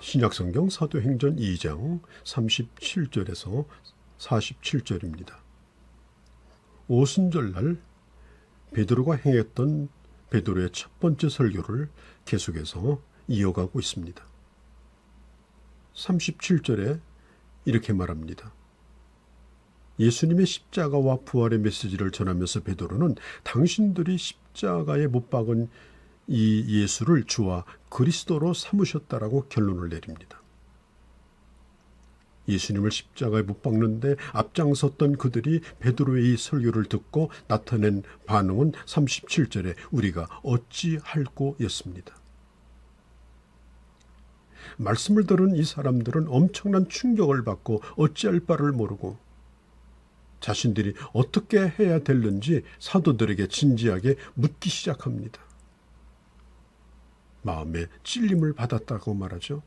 신약성경 사도행전 2장 37절에서 47절입니다. 오순절날 베드로가 행했던 베드로의 첫 번째 설교를 계속해서 이어가고 있습니다. 37절에 이렇게 말합니다. 예수님의 십자가와 부활의 메시지를 전하면서 베드로는 당신들이 십자가에 못 박은 이 예수를 주와 그리스도로 삼으셨다라고 결론을 내립니다. 예수님을 십자가에 못 박는데 앞장섰던 그들이 베드로의 이 설교를 듣고 나타낸 반응은 37절에 우리가 어찌할꼬였습니다. 말씀을 들은 이 사람들은 엄청난 충격을 받고 어찌할 바를 모르고 자신들이 어떻게 해야 되는지 사도들에게 진지하게 묻기 시작합니다. 마음에 찔림을 받았다고 말하죠.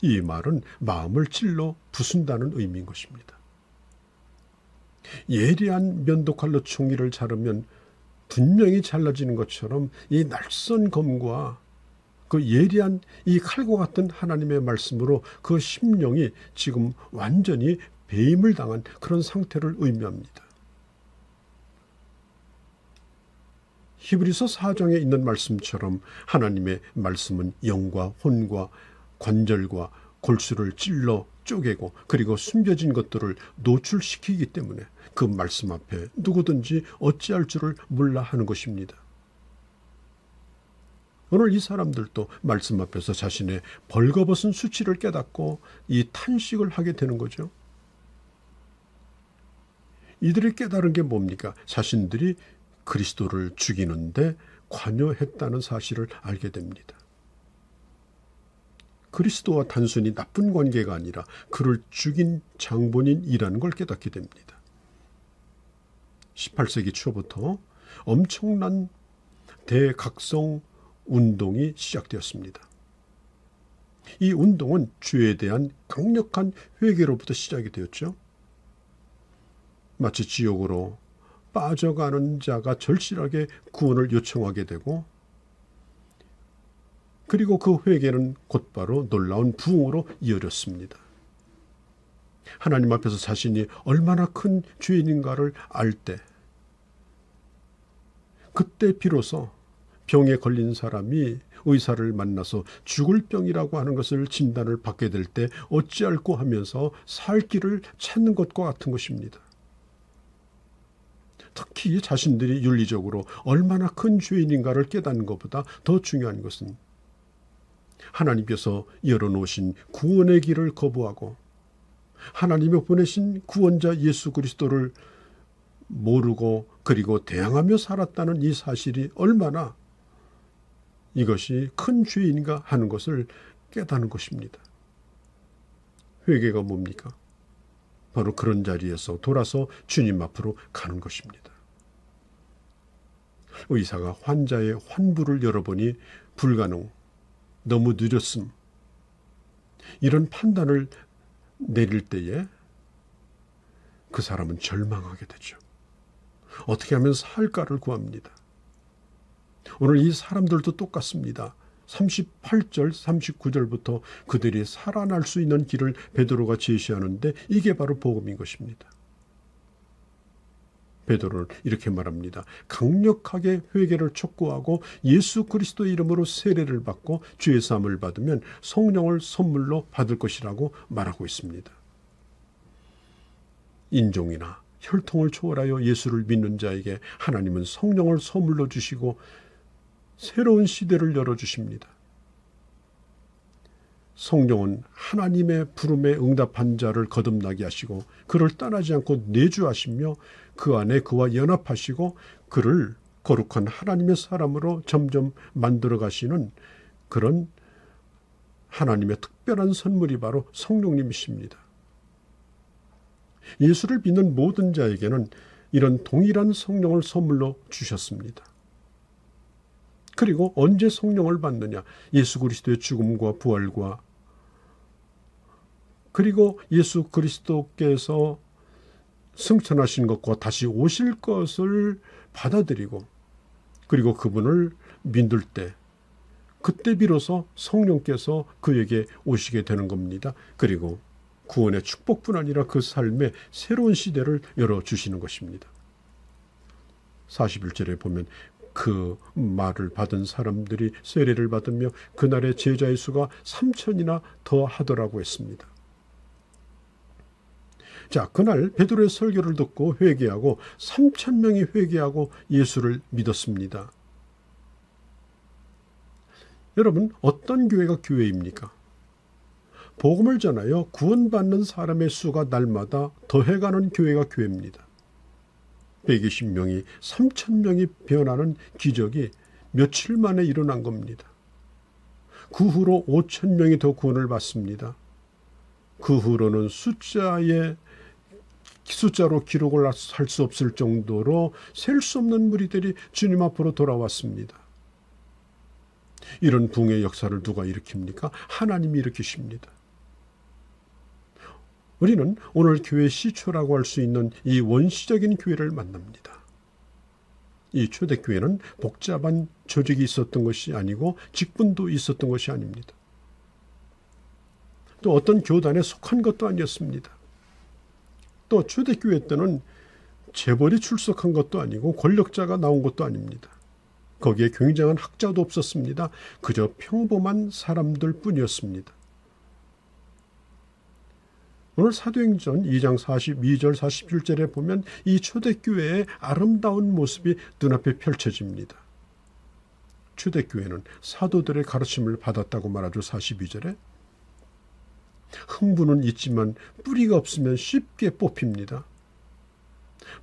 이 말은 마음을 찔러 부순다는 의미인 것입니다. 예리한 면도칼로 종이를 자르면 분명히 잘라지는 것처럼 이 낯선 검과 그 예리한 이 칼과 같은 하나님의 말씀으로 그 심령이 지금 완전히 배임을 당한 그런 상태를 의미합니다. 히브리서 4장에 있는 말씀처럼 하나님의 말씀은 영과 혼과 관절과 골수를 찔러 쪼개고 그리고 숨겨진 것들을 노출시키기 때문에 그 말씀 앞에 누구든지 어찌할 줄을 몰라 하는 것입니다. 오늘 이 사람들도 말씀 앞에서 자신의 벌거벗은 수치를 깨닫고 이 탄식을 하게 되는 거죠. 이들이 깨달은 게 뭡니까? 자신들이 그리스도를 죽이는데 관여했다는 사실을 알게 됩니다. 그리스도와 단순히 나쁜 관계가 아니라 그를 죽인 장본인이라는 걸 깨닫게 됩니다. 18세기 초부터 엄청난 대각성 운동이 시작되었습니다. 이 운동은 죄에 대한 강력한 회개로부터 시작이 되었죠. 마치 지옥으로 빠져가는 자가 절실하게 구원을 요청하게 되고 그리고 그 회개는 곧바로 놀라운 부흥으로 이어졌습니다. 하나님 앞에서 자신이 얼마나 큰 죄인인가를 알 때 그때 비로소 병에 걸린 사람이 의사를 만나서 죽을 병이라고 하는 것을 진단을 받게 될 때 어찌할꼬 하면서 살 길을 찾는 것과 같은 것입니다. 특히 자신들이 윤리적으로 얼마나 큰 죄인인가를 깨닫는 것보다 더 중요한 것은 하나님께서 열어놓으신 구원의 길을 거부하고 하나님이 보내신 구원자 예수 그리스도를 모르고 그리고 대항하며 살았다는 이 사실이 얼마나 이것이 큰 죄인가 하는 것을 깨닫는 것입니다. 회개가 뭡니까? 바로 그런 자리에서 돌아서 주님 앞으로 가는 것입니다. 의사가 환자의 환부를 열어보니 불가능, 너무 늦었음, 이런 판단을 내릴 때에 그 사람은 절망하게 되죠. 어떻게 하면 살까를 구합니다. 오늘 이 사람들도 똑같습니다. 38절, 39절부터 그들이 살아날 수 있는 길을 베드로가 제시하는데 이게 바로 복음인 것입니다. 베드로는 이렇게 말합니다. 강력하게 회개를 촉구하고 예수 그리스도의 이름으로 세례를 받고 죄 사함을 받으면 성령을 선물로 받을 것이라고 말하고 있습니다. 인종이나 혈통을 초월하여 예수를 믿는 자에게 하나님은 성령을 선물로 주시고 새로운 시대를 열어주십니다. 성령은 하나님의 부름에 응답한 자를 거듭나게 하시고 그를 떠나지 않고 내주하시며 그 안에 그와 연합하시고 그를 거룩한 하나님의 사람으로 점점 만들어 가시는 그런 하나님의 특별한 선물이 바로 성령님이십니다. 예수를 믿는 모든 자에게는 이런 동일한 성령을 선물로 주셨습니다. 그리고 언제 성령을 받느냐? 예수 그리스도의 죽음과 부활과 그리고 예수 그리스도께서 승천하신 것과 다시 오실 것을 받아들이고 그리고 그분을 믿을 때 그때 비로소 성령께서 그에게 오시게 되는 겁니다. 그리고 구원의 축복뿐 아니라 그 삶의 새로운 시대를 열어주시는 것입니다. 41절에 보면 그 말을 받은 사람들이 세례를 받으며 그날의 제자의 수가 3,000이나 더 하더라고 했습니다. 자, 그날 베드로의 설교를 듣고 회개하고 3,000명이 회개하고 예수를 믿었습니다. 여러분, 어떤 교회가 교회입니까? 복음을 전하여 구원받는 사람의 수가 날마다 더해가는 교회가 교회입니다. 120명이 3,000명이 변하는 기적이 며칠 만에 일어난 겁니다. 그 후로 5,000명이 더 구원을 받습니다. 그 후로는 숫자로 기록을 할 수 없을 정도로 셀 수 없는 무리들이 주님 앞으로 돌아왔습니다. 이런 부흥의 역사를 누가 일으킵니까? 하나님이 일으키십니다. 우리는 오늘 교회 시초라고 할 수 있는 이 원시적인 교회를 만납니다. 이 초대교회는 복잡한 조직이 있었던 것이 아니고 직분도 있었던 것이 아닙니다. 또 어떤 교단에 속한 것도 아니었습니다. 또 초대교회 때는 재벌이 출석한 것도 아니고 권력자가 나온 것도 아닙니다. 거기에 굉장한 학자도 없었습니다. 그저 평범한 사람들 뿐이었습니다. 오늘 사도행전 2장 42절 47절에 보면 이 초대교회의 아름다운 모습이 눈앞에 펼쳐집니다. 초대교회는 사도들의 가르침을 받았다고 말하죠. 42절에. 흥부는 있지만 뿌리가 없으면 쉽게 뽑힙니다.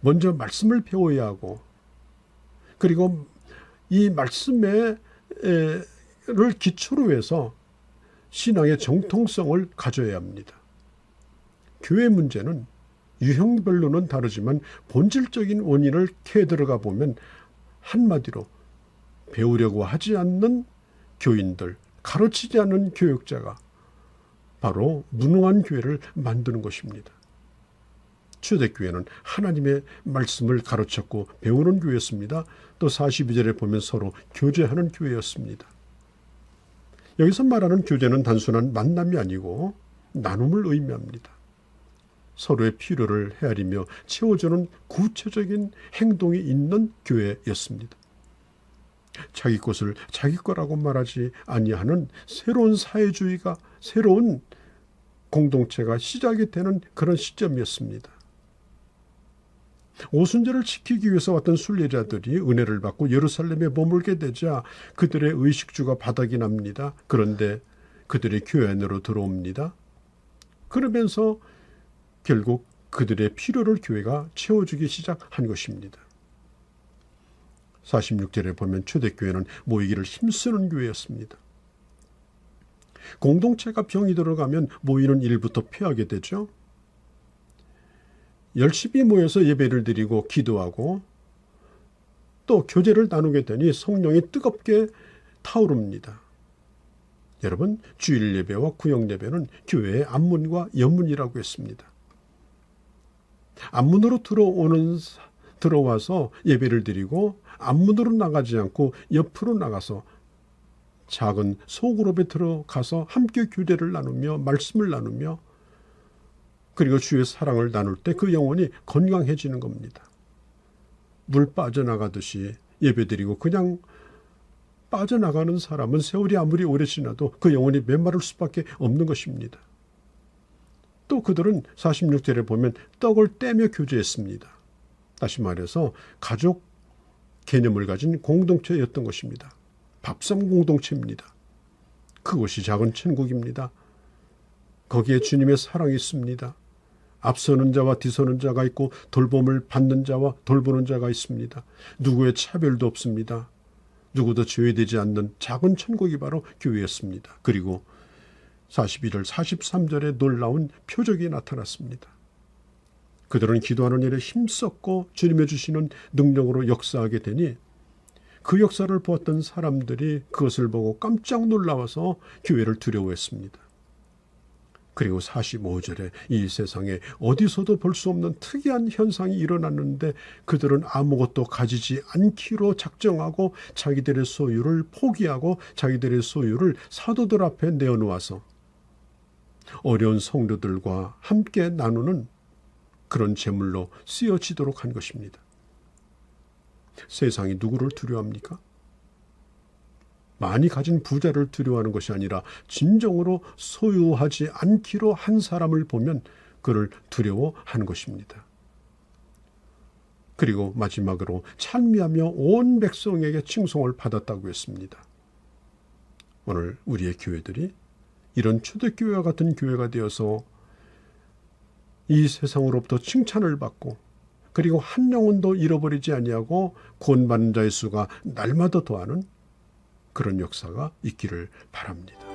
먼저 말씀을 배워야 하고, 그리고 이 말씀을 기초로 해서 신앙의 정통성을 가져야 합니다. 교회 문제는 유형별로는 다르지만 본질적인 원인을 캐 들어가 보면 한마디로 배우려고 하지 않는 교인들, 가르치지 않는 교육자가 바로 무능한 교회를 만드는 것입니다. 초대교회는 하나님의 말씀을 가르쳤고 배우는 교회였습니다. 또 42절에 보면 서로 교제하는 교회였습니다. 여기서 말하는 교제는 단순한 만남이 아니고 나눔을 의미합니다. 서로의 필요를 헤아리며 채워주는 구체적인 행동이 있는 교회였습니다. 자기 것을 자기 거라고 말하지 아니하는 새로운 사회주의가, 새로운 공동체가 시작이 되는 그런 시점이었습니다. 오순절을 지키기 위해서 왔던 순례자들이 은혜를 받고 예루살렘에 머물게 되자 그들의 의식주가 바닥이 납니다. 그런데 그들의 교회 안으로 들어옵니다. 그러면서 결국 그들의 필요를 교회가 채워주기 시작한 것입니다. 46절에 보면 초대교회는 모이기를 힘쓰는 교회였습니다. 공동체가 병이 들어가면 모이는 일부터 피하게 되죠. 열심히 모여서 예배를 드리고 기도하고 또 교제를 나누게 되니 성령이 뜨겁게 타오릅니다. 여러분, 주일 예배와 구역 예배는 교회의 앞문과 옆문이라고 했습니다. 앞문으로 들어와서 예배를 드리고 앞문으로 나가지 않고 옆으로 나가서 작은 소그룹에 들어가서 함께 교제를 나누며 말씀을 나누며 그리고 주의 사랑을 나눌 때 그 영혼이 건강해지는 겁니다. 물 빠져나가듯이 예배드리고 그냥 빠져나가는 사람은 세월이 아무리 오래 지나도 그 영혼이 메마를 수밖에 없는 것입니다. 또 그들은 46절에 보면 떡을 떼며 교제했습니다. 다시 말해서 가족 개념을 가진 공동체였던 것입니다. 밥상 공동체입니다. 그것이 작은 천국입니다. 거기에 주님의 사랑이 있습니다. 앞서는 자와 뒤서는 자가 있고 돌봄을 받는 자와 돌보는 자가 있습니다. 누구의 차별도 없습니다. 누구도 제외되지 않는 작은 천국이 바로 교회였습니다. 그리고 42절, 43절에 놀라운 표적이 나타났습니다. 그들은 기도하는 일에 힘썼고 주님의 주시는 능력으로 역사하게 되니 그 역사를 보았던 사람들이 그것을 보고 깜짝 놀라워서 교회를 두려워했습니다. 그리고 45절에 이 세상에 어디서도 볼 수 없는 특이한 현상이 일어났는데 그들은 아무것도 가지지 않기로 작정하고 자기들의 소유를 포기하고 자기들의 소유를 사도들 앞에 내어놓아서 어려운 성도들과 함께 나누는 그런 제물로 쓰여지도록 한 것입니다. 세상이 누구를 두려워합니까? 많이 가진 부자를 두려워하는 것이 아니라 진정으로 소유하지 않기로 한 사람을 보면 그를 두려워하는 것입니다. 그리고 마지막으로 찬미하며 온 백성에게 칭송을 받았다고 했습니다. 오늘 우리의 교회들이 이런 초대교회와 같은 교회가 되어서 이 세상으로부터 칭찬을 받고 그리고 한 영혼도 잃어버리지 아니하고 구원받는 자의 수가 날마다 더하는 그런 역사가 있기를 바랍니다.